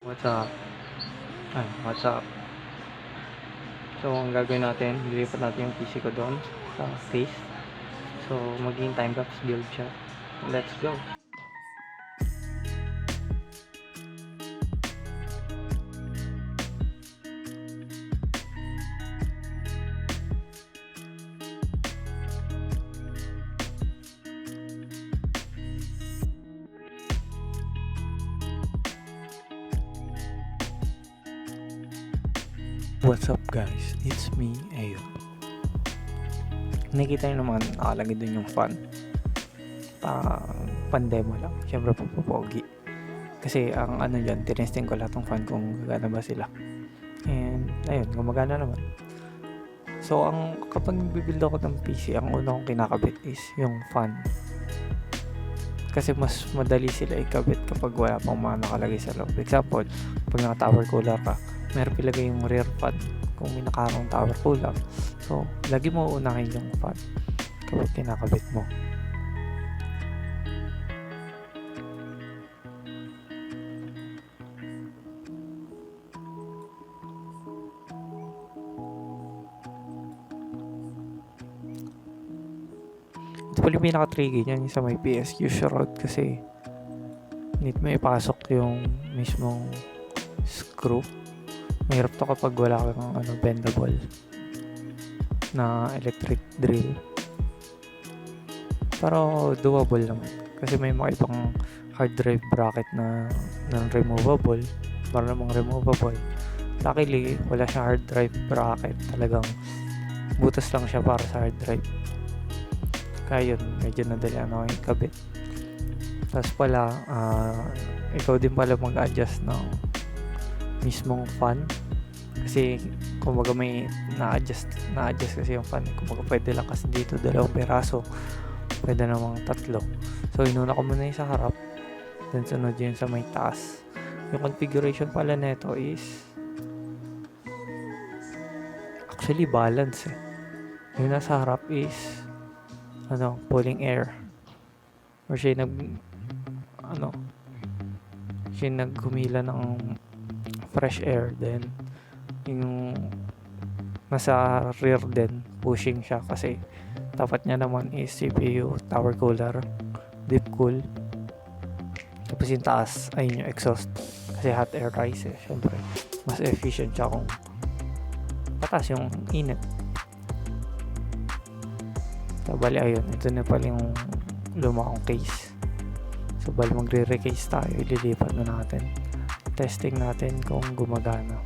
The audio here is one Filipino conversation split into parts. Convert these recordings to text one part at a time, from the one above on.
What's up? Ay, what's up? So, ang gagawin natin, lilipat natin yung PC ko doon sa case. So, magiging time-lapse build siya. Let's go! What's up guys? It's me, Ayo. Nakikita nyo naman, nakalagay dun yung fan. Pan-demo lang. Siyempre pupupogi. Kasi ang ano dyan, tinesting ko lahat ng fan kung gagana ba sila. And ayun, gumagana naman. So kapag nagbibuild ako ng PC, ang una kong kinakabit is yung fan. Kasi mas madali sila ikabit kapag wala pang mga nakalagay sa loob. Example, pag naka-tower cooler ka, meron pilagay yung rear fan kung may nakaharang tower cooler. So, lagi mo unahin yung fan kapag kinakabit mo. Ito pala yung pinaka-tricky niyan sa may PSU shroud kasi need mo ipasok yung mismong screw. Mahirap to kapag wala kang bendable na electric drill. Pero doable naman kasi may mga ibang hard drive bracket na non-removable, para namang removable. Luckily, wala siya hard drive bracket, talagang butas lang siya para sa hard drive. Kaya yun, medyo nadali ikabit. Tapos pala, ikaw din pala mag-adjust ng mismong fan. Kasi kumbaga may na-adjust kasi yung fan. Kumbaga pwede lang kasi dito 2 peraso. Pwede namang 3. So inuna ko muna yung sa harap. Then sunod yun sa may taas. Yung configuration pala nito is actually balance eh. Yung nasa harap is pulling air. Or siya naghumila ng fresh air. Then yung nasa rear din pushing siya kasi tapat niya naman is CPU, tower cooler, deep cool. Tapos yung taas ay yung exhaust kasi hot air rise eh. Syempre mas efficient siya kung pataas yung init. So bali ayun, ito na pala yung luma kong case. So bali magre-recase tayo, ililipat na natin. Testing natin kung gumagana.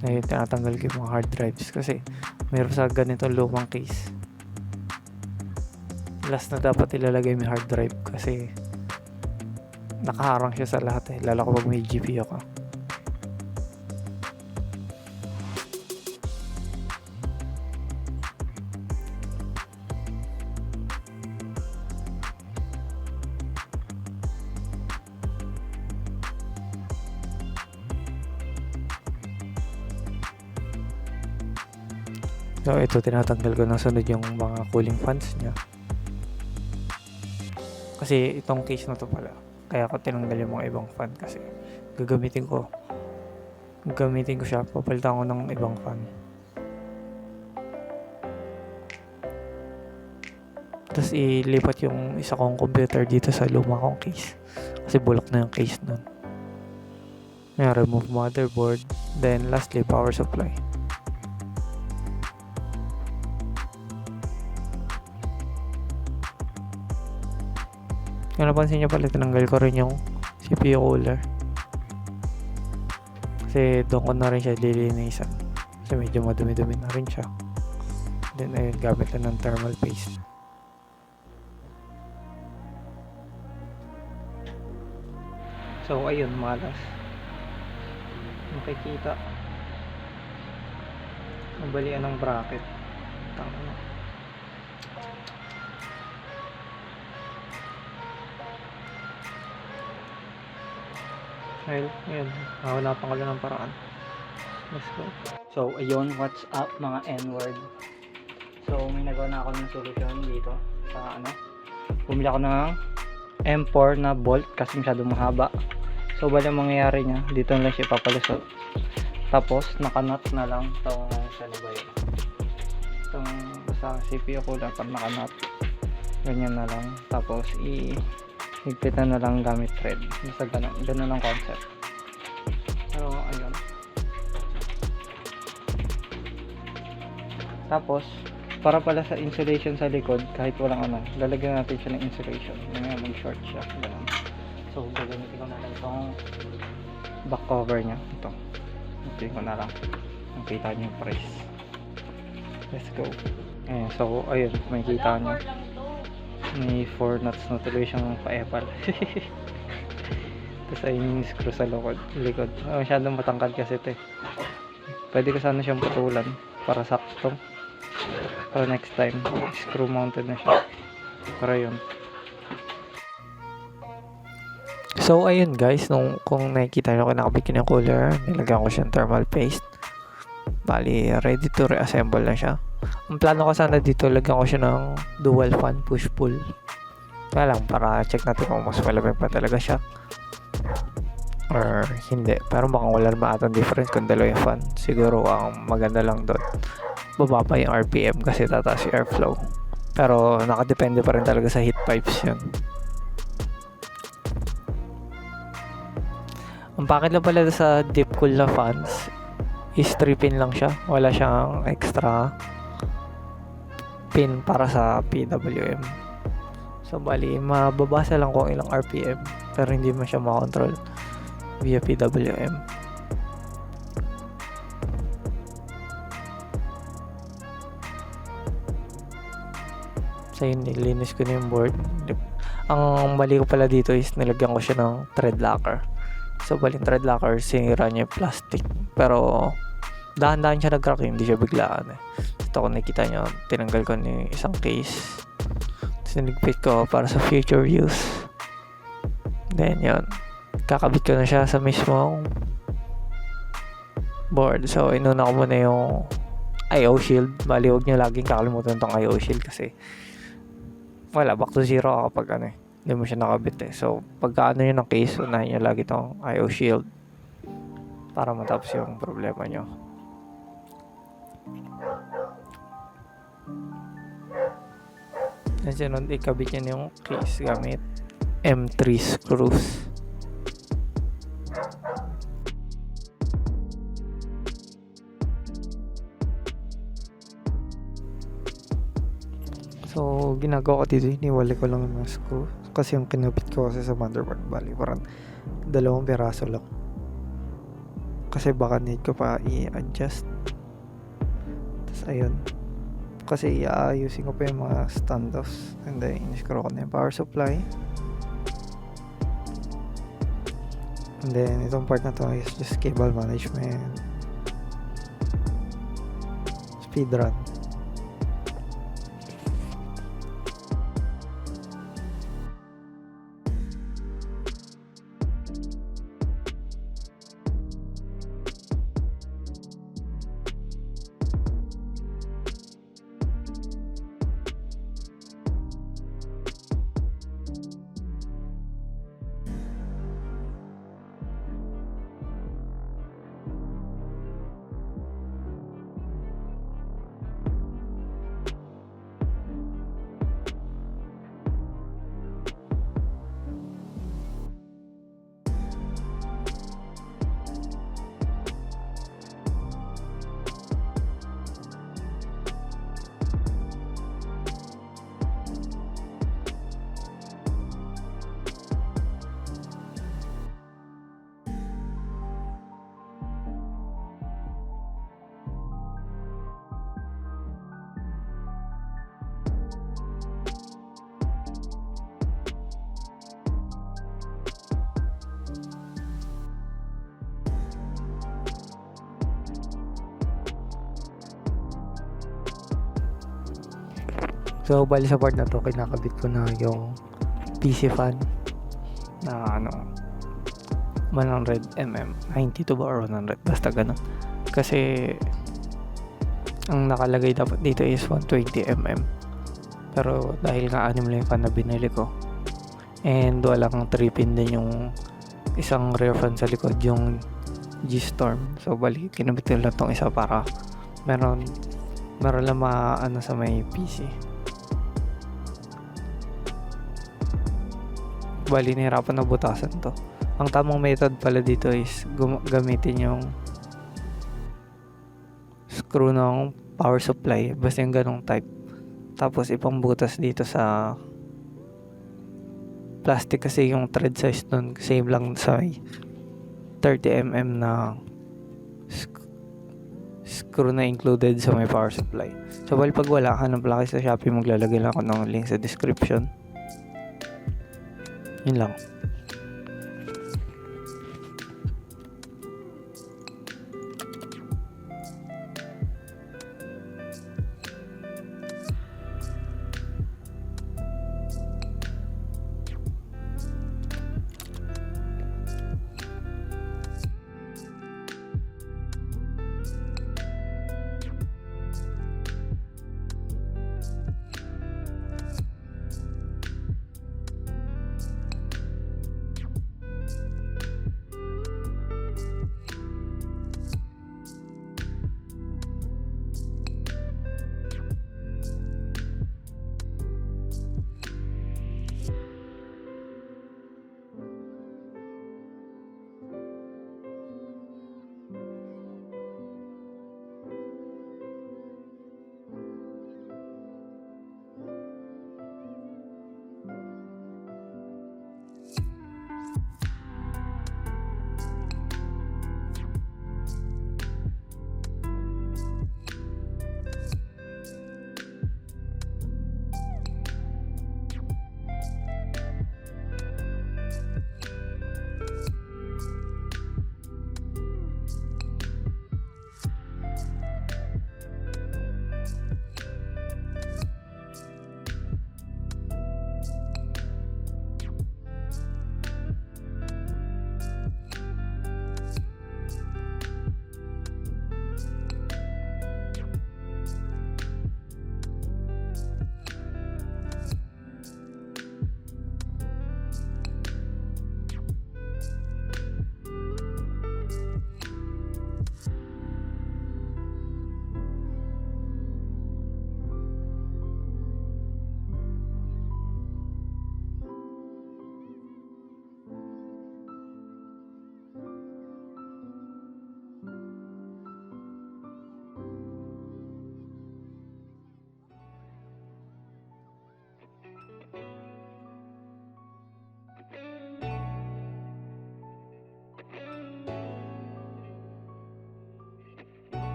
Ayun, tinatanggal ko yung mga hard drives kasi mayroon sa ganitong lumang case. Last na dapat ilalagay may hard drive kasi nakaharang siya sa lahat eh, lalo kapag may GPU ka. So ito, tinatanggal ko ng sunod yung mga cooling fans niya. Kasi itong case na to pala, kaya ko tinanggal yung mga ibang fan kasi gagamitin ko siya, papalitan ko ng ibang fan. Tapos ilipat yung isa kong computer dito sa luma kong case kasi bulok na yung case nun. Remove motherboard, then lastly power supply. Kung napansin nyo pala, tinanggal ko rin yung CPU cooler kasi doon ko na rin siya lilinisan kasi medyo madumi-dumi na rin siya. Then ayun, gamit lang ng thermal paste. So ayun, malas makikita ang balian ng bracket. Tama. Ayun, wala pang ng paraan. Let's go. So, ayun, what's up mga N-word. So, may nagawa na ako ng solusyon dito sa bumili ako ng M4 na bolt kasi masyadong mahaba. So, bali ang mangyayari niya, dito na lang siya papalusot. Tapos, nakanot na lang itong, saan ba yun? Itong, sa CPU ko dapat nakanot. Ganyan na lang. Tapos, higpitan na lang gamit thread. Basta ganun lang concept. So, ayun. Tapos, para pala sa insulation sa likod, kahit walang lalagyan natin siya ng insulation. Ngayon, mag-short siya. Ganun. So, gagamitin ko na lang itong back cover niya. Ito. Gagamitin ko na lang. Makita niyo yung price. Let's go. Ayan, so, ayun. Makikita niyo. May 4 nuts na tuloy siyang pa-epal. Tapos ayun yung screw sa likod. Masyadong matangkad kasi ito eh. Pwede ko sana siyang putulan para sakto. Para next time, screw mounted na siya. Para yun. So ayun guys, kung nakikita nyo ko nakabit ko ng cooler, nilagyan ko siyang thermal paste. Bali, ready to reassemble na siya. Ang plano ko sana dito, lagyan ko siya ng dual fan push-pull. Kaya lang, para check natin kung mas malamig pa talaga siya or hindi. Pero baka wala naman atang difference kung dalawa yung fan. Siguro ang maganda lang doon, bababa yung RPM kasi tataas yung airflow. Pero nakadepende pa rin talaga sa heat pipes yun. Ang pakit lang pala sa deep cool na fans is 3 pin lang siya. Wala siyang extra pin para sa PWM. So bali, mababasa lang kung ilang RPM pero hindi mo siya makontrol via PWM. So yun, nilinis ko na yung board. Ang mali ko pala dito is nilagyan ko siya ng thread locker. So bali, thread locker, sinira niya yung plastic. Pero dahan-dahan siya nag-crack, hindi siya biglaan eh. Ito kung nakikita nyo, tinanggal ko ni isang case. Sinigpit ko para sa future use. Then yun, kakabit ko na siya sa mismong board. So inuna ko muna yung IO shield. Bali, huwag nyo laging kakalimutan itong IO shield kasi wala, back to zero kapag hindi mo siya nakabit eh. So pagka yun ng case, unahin nyo lagi itong IO shield para matapos yung problema nyo. At sunod, ikabit nyo yung case gamit M3 screws. So, ginagawa ko dito, iniwala ko lang yung screw. Kasi yung kinabit ko kasi sa motherboard, bali, parang 2 piraso lang. Kasi baka need ko pa i-adjust. Tapos, ayun. Kasi i-ayusin ko pa yung mga standoffs. And then, in-screw ko na yung power supply. And then, itong part na to is just cable management. Speed run. So, bali sa part na to, kinakabit ko na yung PC fan na 100mm, 92 ba or 100, basta ganun. Kasi Ang nakalagay dapat dito is 120mm. Pero dahil nga 6 lang yung fan na binili ko, and walang 3-pin din yung isang rear fan sa likod, yung G-Storm. So bali, kinabit ko lang tong isa para meron lang maano sa may PC. Bali, nahirapan na butasan to. Ang tamang method pala dito is gamitin yung screw ng power supply, basta yung ganong type. Tapos ipambutas dito sa plastic kasi yung thread size nun same lang sa 30mm na screw na included sa may power supply. So bali, pag wala, hanap lang kayo sa Shopee, maglalagay lang ako ng link sa description. Yun lang.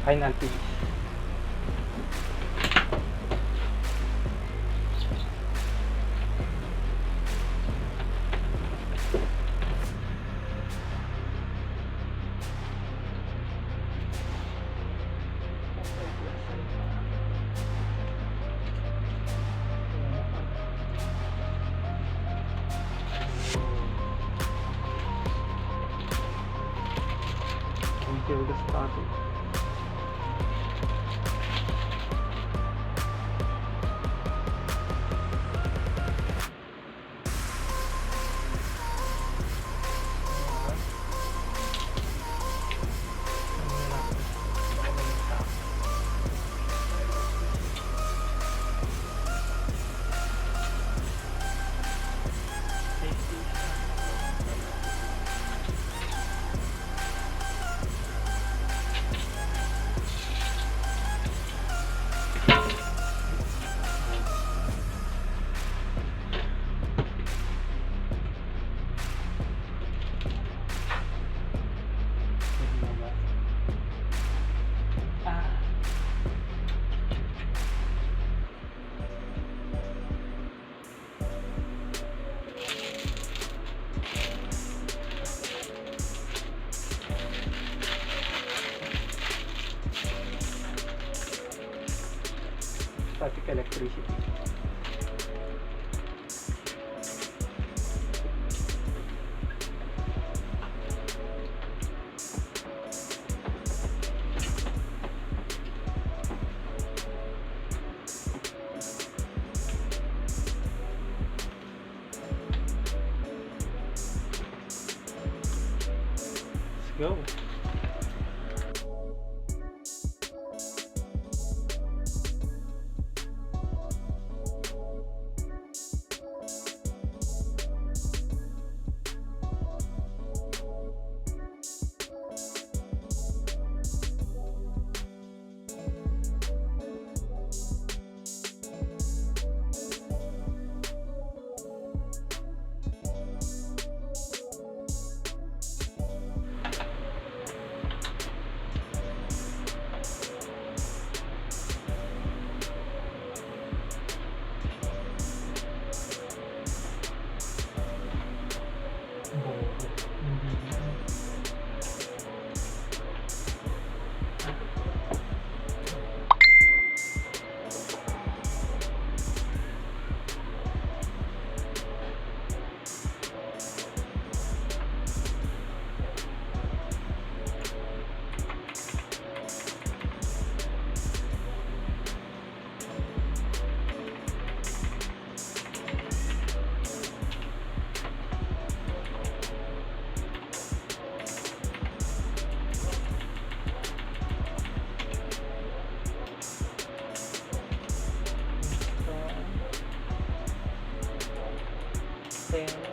final finish. Until the starting. Static electricity. Let's go. Then